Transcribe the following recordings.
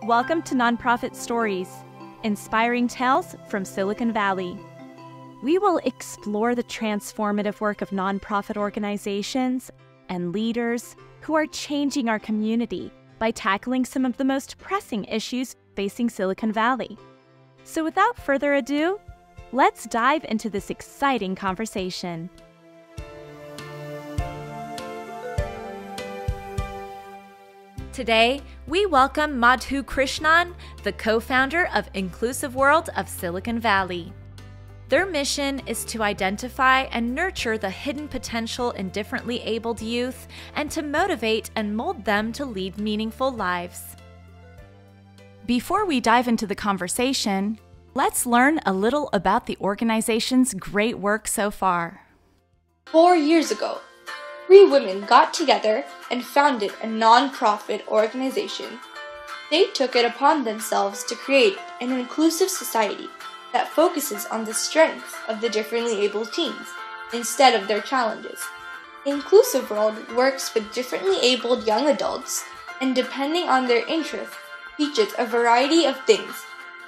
Welcome to Nonprofit Stories, inspiring tales from Silicon Valley. We will explore the transformative work of nonprofit organizations and leaders who are changing our community by tackling some of the most pressing issues facing Silicon Valley. So without further ado, let's dive into this exciting conversation. Today, we welcome Madhu Krishnan, the co-founder of Inclusive World of Silicon Valley. Their mission is to identify and nurture the hidden potential in differently abled youth and to motivate and mold them to lead meaningful lives. Before we dive into the conversation, let's learn a little about the organization's great work so far. 4 years ago, 3 women got together and founded a non-profit organization. They took it upon themselves to create an inclusive society that focuses on the strengths of the differently abled teens instead of their challenges. Inclusive World works with differently abled young adults and, depending on their interests, teaches a variety of things,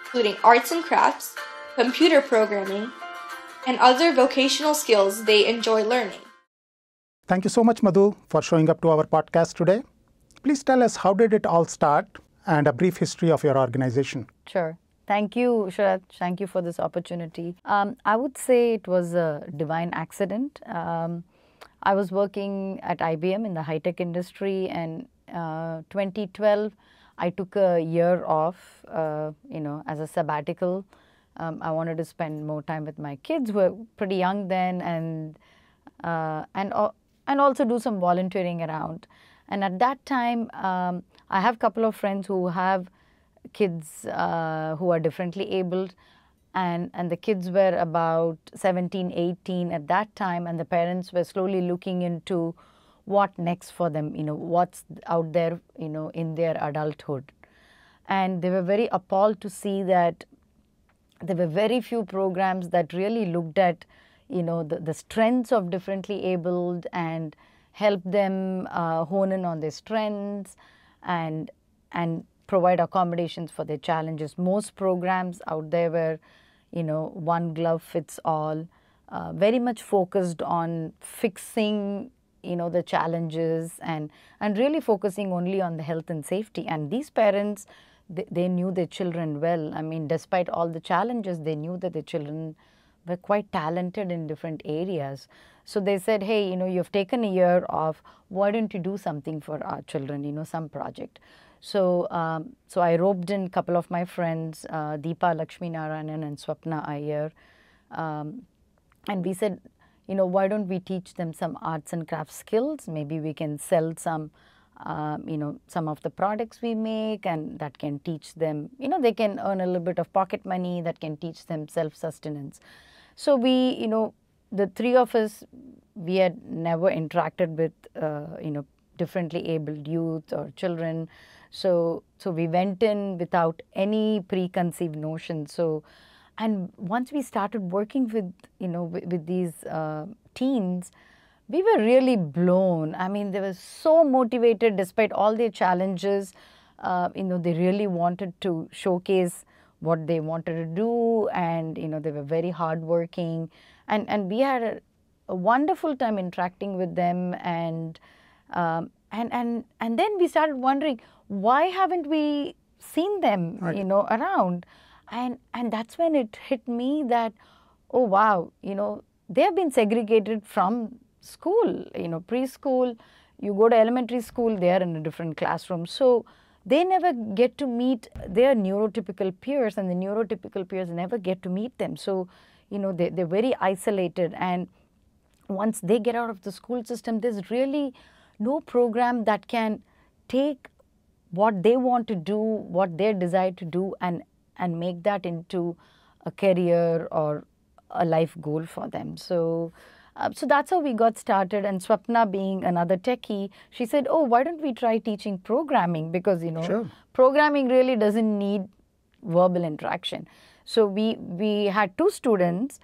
including arts and crafts, computer programming, and other vocational skills they enjoy learning. Thank you so much, Madhu, for showing up to our podcast today. Please tell us, how did it all start and a brief history of your organization? Sure. Thank you, Sharat. Thank you for this opportunity. I would say it was a divine accident. I was working at IBM in the high-tech industry, and 2012, I took a year off, as a sabbatical. I wanted to spend more time with my kids, who were pretty young then, and also do some volunteering around. And at that time, I have a couple of friends who have kids who are differently abled, and the kids were about 17, 18 at that time, and the parents were slowly looking into what next for them, what's out there, in their adulthood. And they were very appalled to see that there were very few programs that really looked at the strengths of differently abled and help them hone in on their strengths and provide accommodations for their challenges. Most programs out there were, one glove fits all, very much focused on fixing, the challenges and really focusing only on the health and safety. And these parents, they knew their children well. I mean, despite all the challenges, they knew that their children were quite talented in different areas. So they said, hey, you've taken a year off, why don't you do something for our children, some project. So I roped in a couple of my friends, Deepa Lakshminarayan and Swapna Iyer, and we said, why don't we teach them some arts and crafts skills? Maybe we can sell some of the products we make, and that can teach them, they can earn a little bit of pocket money that can teach them self-sustenance. So we, the 3 of us, we had never interacted with, differently abled youth or children. So we went in without any preconceived notion. So, and once we started working with, with these teens, we were really blown. I mean, they were so motivated despite all their challenges. They really wanted to showcase what they wanted to do, and they were very hardworking, and we had a wonderful time interacting with them, and then we started wondering, why haven't we seen them, right, around, and that's when it hit me that, oh wow, they have been segregated from school, preschool. You go to elementary school, they are in a different classroom, so they never get to meet their neurotypical peers, and the neurotypical peers never get to meet them. So, they're very isolated, and once they get out of the school system, there's really no program that can take what they want to do, what they desire to do, and make that into a career or a life goal for them. So that's how we got started. And Swapna, being another techie, she said, oh, why don't we try teaching programming? Because, Sure, programming really doesn't need verbal interaction. So we had 2 students.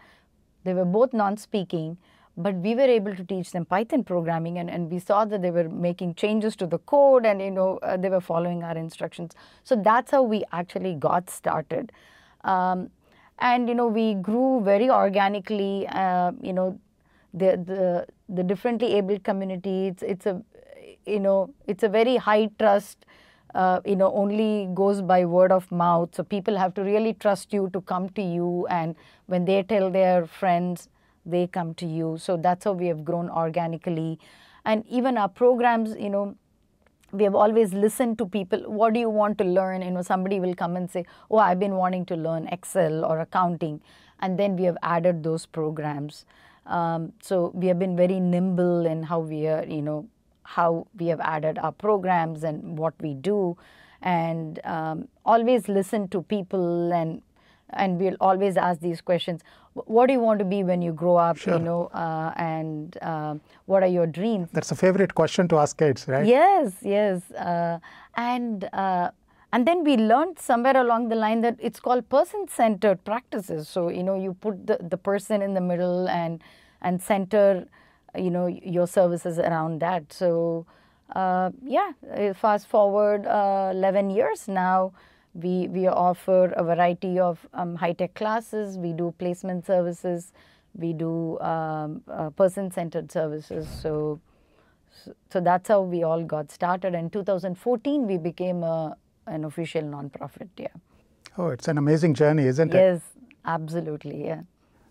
They were both non-speaking, but we were able to teach them Python programming, and we saw that they were making changes to the code, and they were following our instructions. So that's how we actually got started. And we grew very organically. The differently abled community, it's a very high trust. Only goes by word of mouth. So people have to really trust you to come to you, and when they tell their friends, they come to you. So that's how we have grown organically. And even our programs, we have always listened to people. What do you want to learn? Somebody will come and say, oh, I've been wanting to learn Excel or accounting. And then we have added those programs. So we have been very nimble in how we are, how we have added our programs and what we do. And always listen to people, and we'll always ask these questions. What do you want to be when you grow up? Sure. And what are your dreams? That's a favorite question to ask kids, right? Yes. And then we learned somewhere along the line that it's called person-centered practices. So, you put the person in the middle and center, your services around that. So, fast forward 11 years now, we offer a variety of high-tech classes. We do placement services. We do person-centered services. So that's how we all got started. In 2014, we became an official nonprofit. Yeah. Oh, it's an amazing journey, isn't it? Yes, absolutely. Yeah.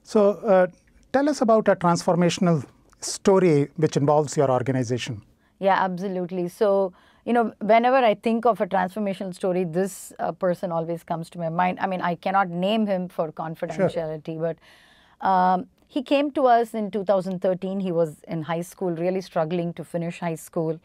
So tell us about a transformational story which involves your organization. Yeah, absolutely. So, whenever I think of a transformational story, this person always comes to my mind. I mean, I cannot name him for confidentiality, Sure. but he came to us in 2013. He was in high school, really struggling to finish high school,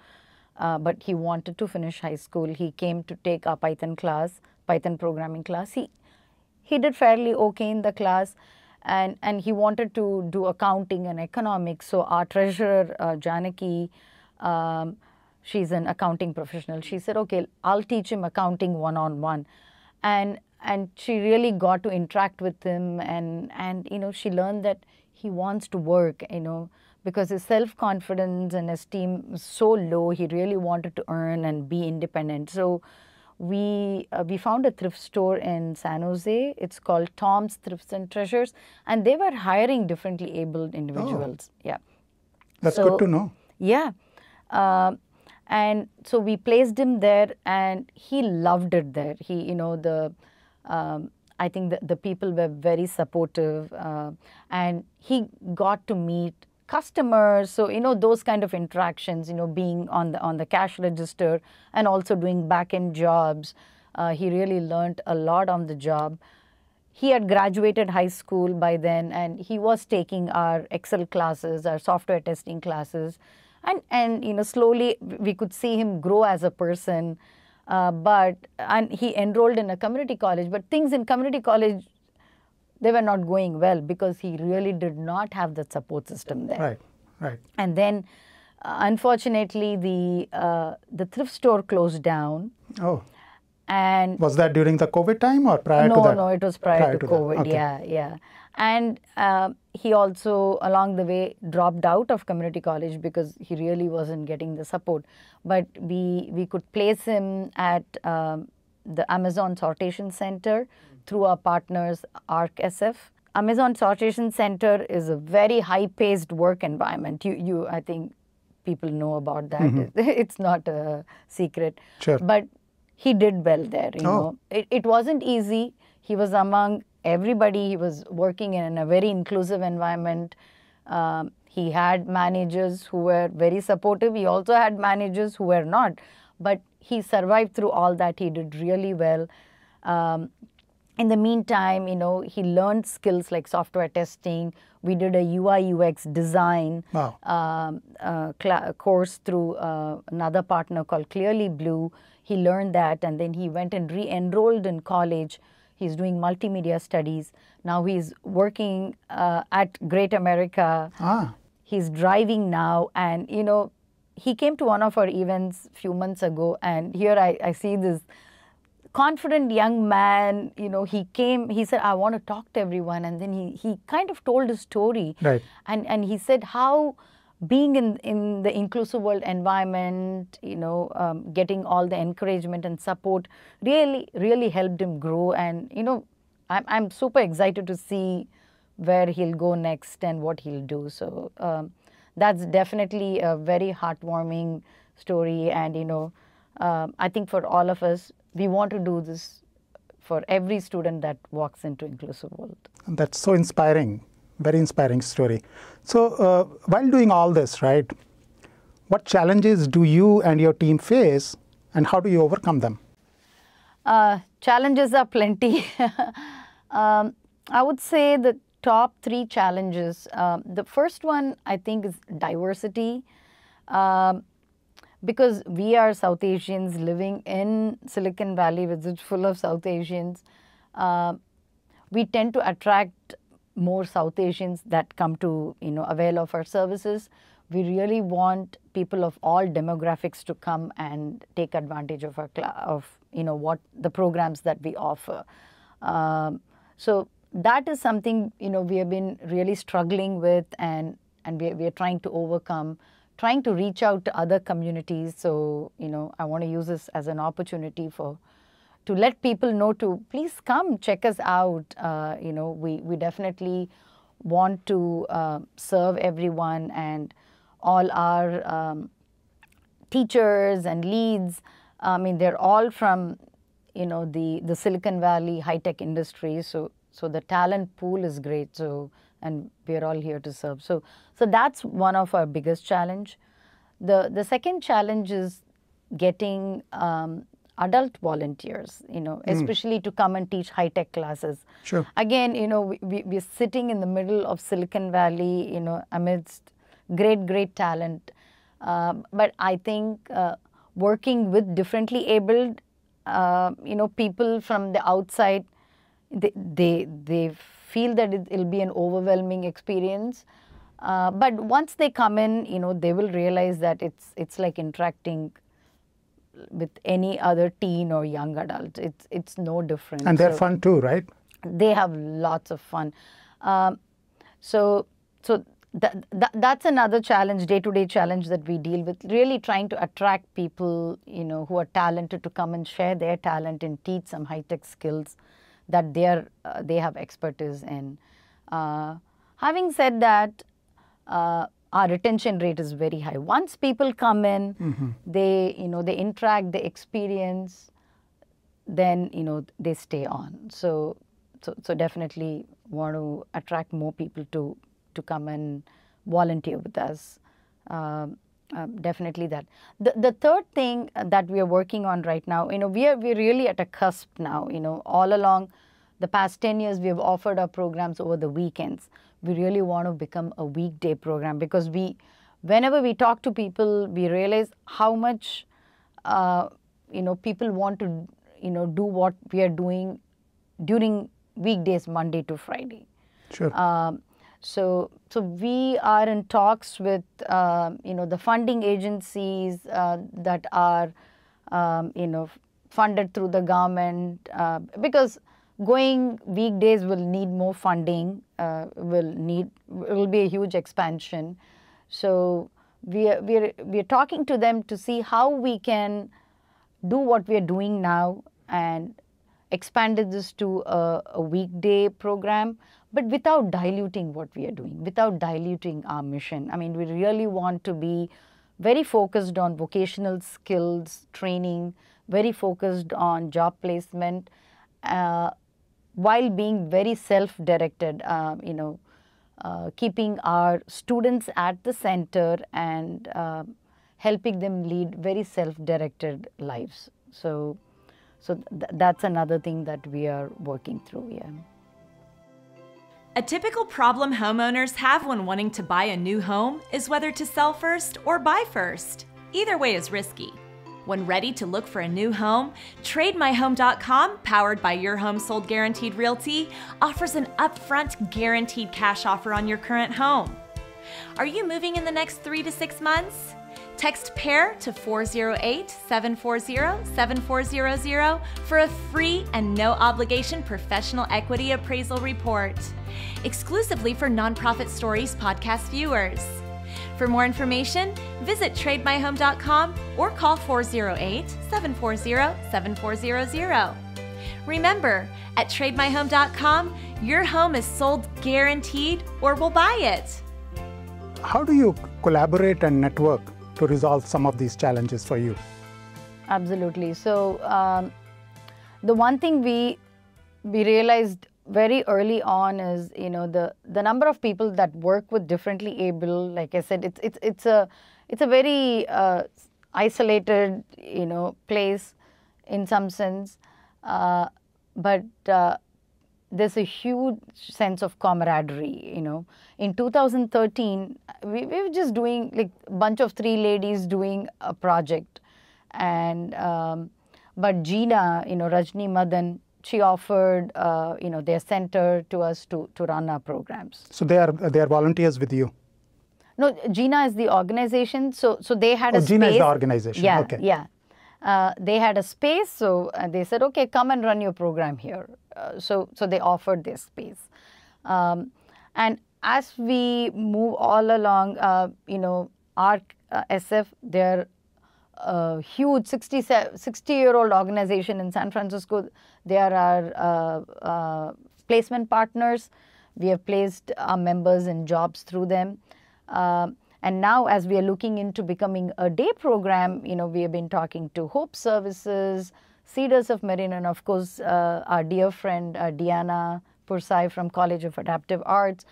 but he wanted to finish high school. He came to take a Python programming class. He did fairly okay in the class, and he wanted to do accounting and economics. So our treasurer, Janaki, she's an accounting professional. She said, okay, I'll teach him accounting one-on-one. And she really got to interact with him, and she learned that he wants to work, because his self-confidence and esteem was so low. He really wanted to earn and be independent. So we found a thrift store in San Jose. It's called Tom's Thrifts and Treasures, and they were hiring differently abled individuals. Oh. Yeah. That's good to know. Yeah. And so we placed him there, and he loved it there. I think the people were very supportive, and he got to meet customers. So, those kind of interactions, being on the cash register and also doing back-end jobs. He really learned a lot on the job. He had graduated high school by then, and he was taking our Excel classes, our software testing classes. And slowly we could see him grow as a person. And he enrolled in a community college, but things in community college, they were not going well because he really did not have the support system there. Right. And then, unfortunately, the thrift store closed down. Oh. And was that during the COVID time or prior to that? No, it was prior to COVID. Okay. Yeah. And he also, along the way, dropped out of community college because he really wasn't getting the support. But we could place him at the Amazon Sortation Center through our partners, ArcSF. Amazon Sortation Center is a very high-paced work environment. I think people know about that. Mm-hmm. It's not a secret. Sure. But he did well there. It wasn't easy. He was among everybody. He was working in a very inclusive environment. He had managers who were very supportive. He also had managers who were not. But he survived through all that. He did really well. In the meantime, he learned skills like software testing. We did a UI UX design course through another partner called Clearly Blue. He learned that, and then he went and re-enrolled in college. He's doing multimedia studies. Now he's working at Great America. He's driving now, and he came to one of our events a few months ago, and here I see this confident young man, he came, he said, I want to talk to everyone. And then he kind of told his story. Right. And he said how being in the inclusive world environment, getting all the encouragement and support really, really helped him grow. And, I'm super excited to see where he'll go next and what he'll do. So that's definitely a very heartwarming story. And, I think for all of us, we want to do this for every student that walks into inclusive world. That's so inspiring, very inspiring story. So while doing all this, right, what challenges do you and your team face and how do you overcome them? Challenges are plenty. I would say the top 3 challenges. The first one, I think, is diversity. Because we are South Asians living in Silicon Valley, which is full of South Asians, we tend to attract more South Asians that come to, avail of our services. We really want people of all demographics to come and take advantage of what the programs that we offer. So that is something, we have been really struggling with, and we are trying to overcome, trying to reach out to other communities. So, I want to use this as an opportunity to let people know to please come check us out. We definitely want to serve everyone, and all our teachers and leads, they're all from, the Silicon Valley high-tech industry. So the talent pool is great. And we're all here to serve. So that's one of our biggest challenge. The second challenge is getting adult volunteers, especially to come and teach high-tech classes. Sure. Again, we're sitting in the middle of Silicon Valley, amidst great talent. But I think working with differently abled, people from the outside, they feel that it'll be an overwhelming experience. But once they come in, they will realize that it's like interacting with any other teen or young adult. It's no different. And they're fun too, right? They have lots of fun. So that's another challenge, day-to-day challenge that we deal with, really trying to attract people, who are talented to come and share their talent and teach some high-tech skills that they have expertise in. Having said that, our retention rate is very high. Once people come in, they interact, they experience, then they stay on. So definitely want to attract more people to come and volunteer with us. Definitely that. The third thing that we are working on right now, we're really at a cusp now. All along the past 10 years, we have offered our programs over the weekends. We really want to become a weekday program, because whenever we talk to people, we realize how much people want to do what we are doing during weekdays, Monday to Friday. Sure. So we are in talks with the funding agencies that are funded through the government, because going weekdays will need more funding, will be a huge expansion. So we're talking to them to see how we can do what we are doing now and expanded this to a weekday program, but without diluting what we are doing, without diluting our mission. We really want to be very focused on vocational skills training, very focused on job placement, while being very self-directed, keeping our students at the center and helping them lead very self-directed lives. So that's another thing that we are working through, yeah. A typical problem homeowners have when wanting to buy a new home is whether to sell first or buy first. Either way is risky. When ready to look for a new home, TradeMyHome.com, powered by Your Home Sold Guaranteed Realty, offers an upfront guaranteed cash offer on your current home. Are you moving in the next 3 to 6 months? Text PAIR to 408-740-7400 for a free and no obligation professional equity appraisal report, exclusively for Nonprofit Stories podcast viewers. For more information, visit trademyhome.com or call 408-740-7400. Remember, at trademyhome.com, your home is sold guaranteed or we'll buy it. How do you collaborate and network to resolve some of these challenges for you? Absolutely. So the one thing we realized very early on is, the number of people that work with differently able. Like I said, it's a very isolated place in some sense, but there's a huge sense of camaraderie. In 2013, we were just doing like a bunch of three ladies doing a project, and but Gina, Rajni Madan, she offered their center to us to run our programs. So they are volunteers with you? No, Gina is the organization. So they had a space. Gina is the organization. Yeah, okay. Yeah. They had a space, so they said, okay, come and run your program here. So they offered this space. And as we move all along, our SF, they're a huge 60-year-old organization in San Francisco. They are our placement partners. We have placed our members in jobs through them. And now, as we are looking into becoming a day program, we have been talking to Hope Services, Cedars of Marin, and of course, our dear friend Diana Pursai from College of Adaptive Arts.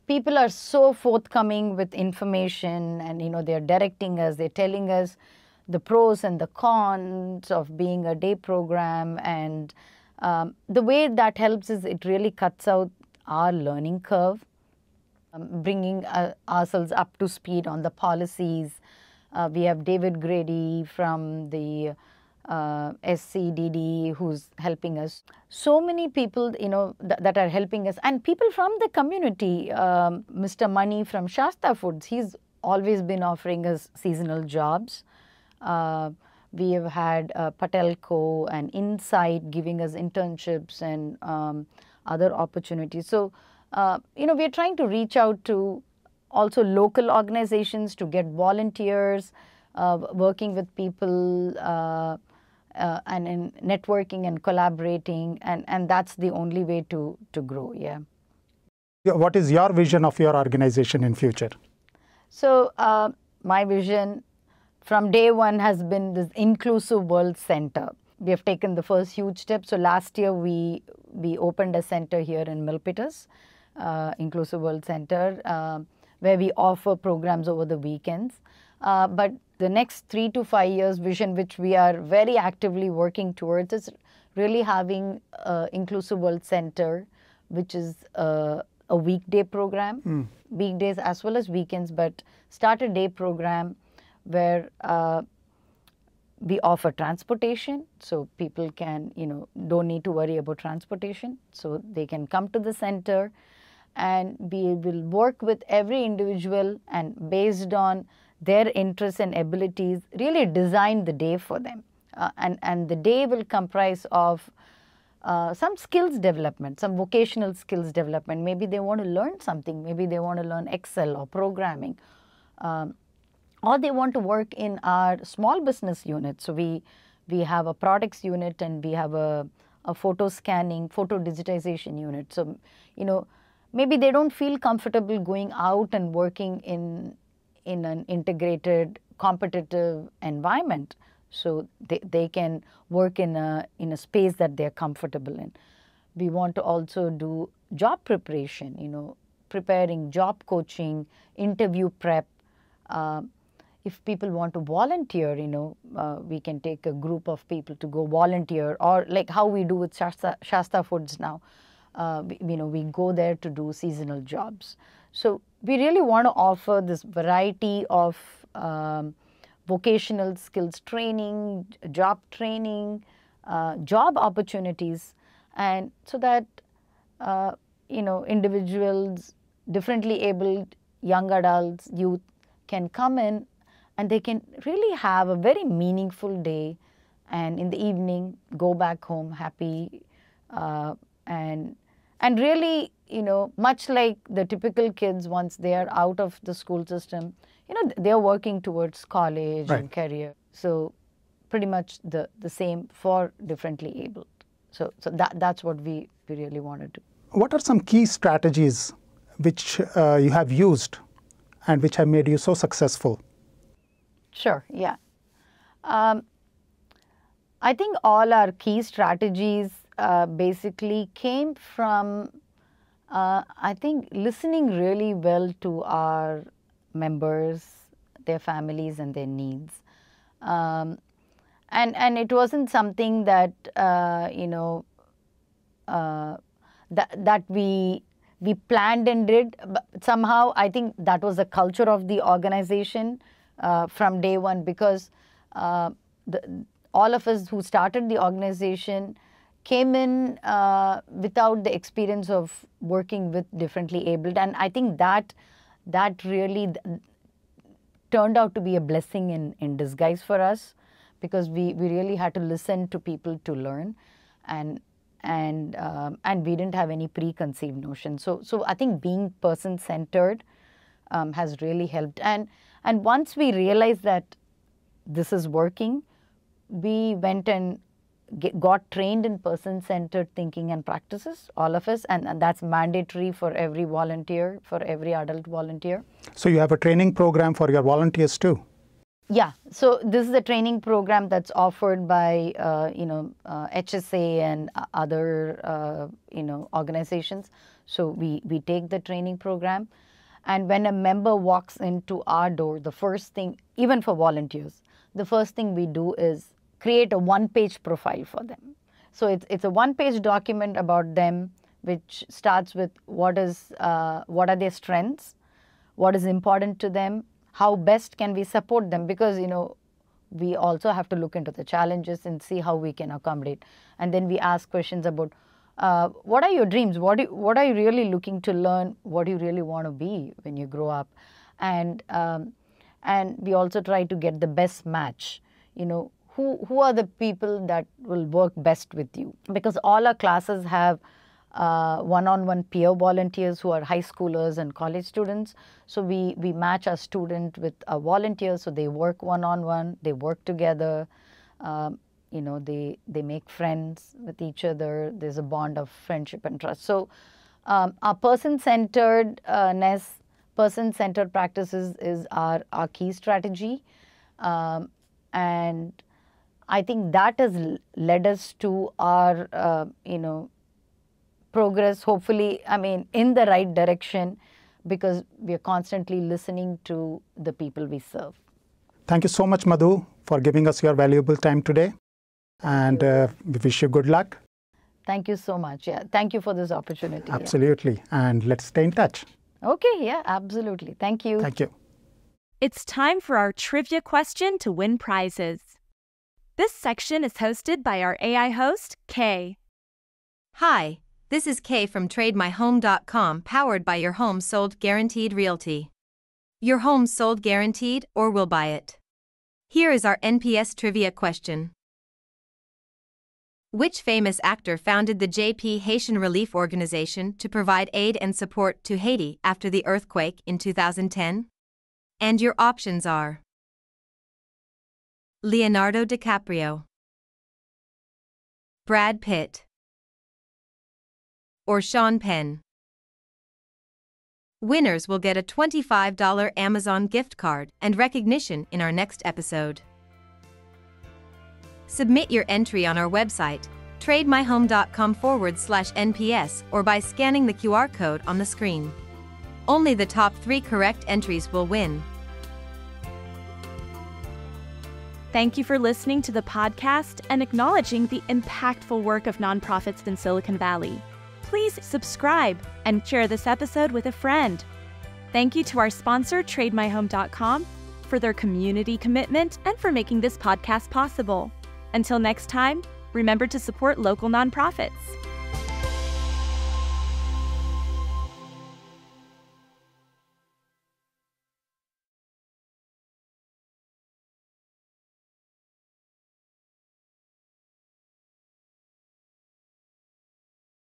People are so forthcoming with information, and they're directing us, they're telling us the pros and the cons of being a day program. And the way that helps is it really cuts out our learning curve, bringing ourselves up to speed on the policies. We have David Grady from the SCDD who's helping us. So many people, that are helping us, and people from the community. Mr. Mani from Shasta Foods, he's always been offering us seasonal jobs. We have had Patelco and Insight giving us internships and other opportunities. So, we're trying to reach out to also local organizations to get volunteers, working with people, and in networking and collaborating, and that's the only way to grow. Yeah. What is your vision of your organization in future? So my vision from day one has been this Inclusive World Center. We have taken the first huge step. So last year we opened a center here in Milpitas, Inclusive World Center, where we offer programs over the weekends. But the next 3 to 5 years vision, which we are very actively working towards, is really having an Inclusive World Center, which is a weekday program, weekdays as well as weekends, but start a day program where we offer transportation, so people can, don't need to worry about transportation. So they can come to the center, and we will work with every individual, and based on their interests and abilities, really design the day for them. And the day will comprise of some skills development, some vocational skills development. Maybe they want to learn something. Maybe they want to learn Excel or programming. Or they want to work in our small business unit. So we have a products unit, and we have a photo scanning, photo digitization unit. So, maybe they don't feel comfortable going out and working in an integrated, competitive environment. So they can work in a space that they're comfortable in. We want to also do job preparation, preparing job coaching, interview prep. If people want to volunteer, we can take a group of people to go volunteer, or like how we do with Shasta Foods now. We go there to do seasonal jobs. So we really want to offer this variety of vocational skills training, job opportunities, and so that individuals, differently abled, young adults, youth can come in and they can really have a very meaningful day, and in the evening go back home happy, and really, much like the typical kids, once they are out of the school system, they are working towards college and career. So pretty much the same for differently abled. So that's what we really want to do. What are some key strategies which you have used and which have made you so successful? Sure, yeah. I think all our key strategies basically came from, I think, listening really well to our members, their families and their needs. And it wasn't something that, that we planned and did. But somehow, I think that was the culture of the organization from day one, because all of us who started the organization came in without the experience of working with differently abled. And I think that really turned out to be a blessing in disguise for us, because we really had to listen to people to learn, and we didn't have any preconceived notions. So I think being person-centered has really helped. And once we realized that this is working, we went and got trained in person-centered thinking and practices, all of us, and that's mandatory for every volunteer, for every adult volunteer. So you have a training program for your volunteers too? Yeah, so this is a training program that's offered by HSA and other organizations. So we take the training program, and when a member walks into our door, the first thing, even for volunteers, the first thing we do is create a one-page profile for them. So it's a one-page document about them, which starts with what are their strengths, what is important to them, how best can we support them, because we also have to look into the challenges and see how we can accommodate. And then we ask questions about what are your dreams, what are you really looking to learn, what do you really want to be when you grow up, and we also try to get the best match. Who are the people that will work best with you, because all our classes have one-on-one peer volunteers who are high schoolers and college students. So we match our student with a volunteer, so they work one-on-one, they work together, they make friends with each other. There's a bond of friendship and trust. So our person-centeredness, person-centered practices is our key strategy, and I think that has led us to our progress, hopefully, in the right direction, because we are constantly listening to the people we serve. Thank you so much, Madhu, for giving us your valuable time today, and we wish you good luck. Thank you so much. Yeah, thank you for this opportunity. Absolutely, and let's stay in touch. Okay, yeah, absolutely. Thank you. Thank you. It's time for our trivia question to win prizes. This section is hosted by our AI host, Kay. Hi, this is Kay from TradeMyHome.com, powered by Your Home Sold Guaranteed Realty. Your home sold guaranteed, or we'll buy it. Here is our NPS trivia question. Which famous actor founded the JP Haitian Relief Organization to provide aid and support to Haiti after the earthquake in 2010? And your options are Leonardo DiCaprio, Brad Pitt, or Sean Penn. Winners will get a $25 Amazon gift card and recognition in our next episode. Submit your entry on our website, trademyhome.com/NPS, or by scanning the QR code on the screen. Only the top 3 correct entries will win. Thank you for listening to the podcast and acknowledging the impactful work of nonprofits in Silicon Valley. Please subscribe and share this episode with a friend. Thank you to our sponsor, TradeMyHome.com, for their community commitment and for making this podcast possible. Until next time, remember to support local nonprofits.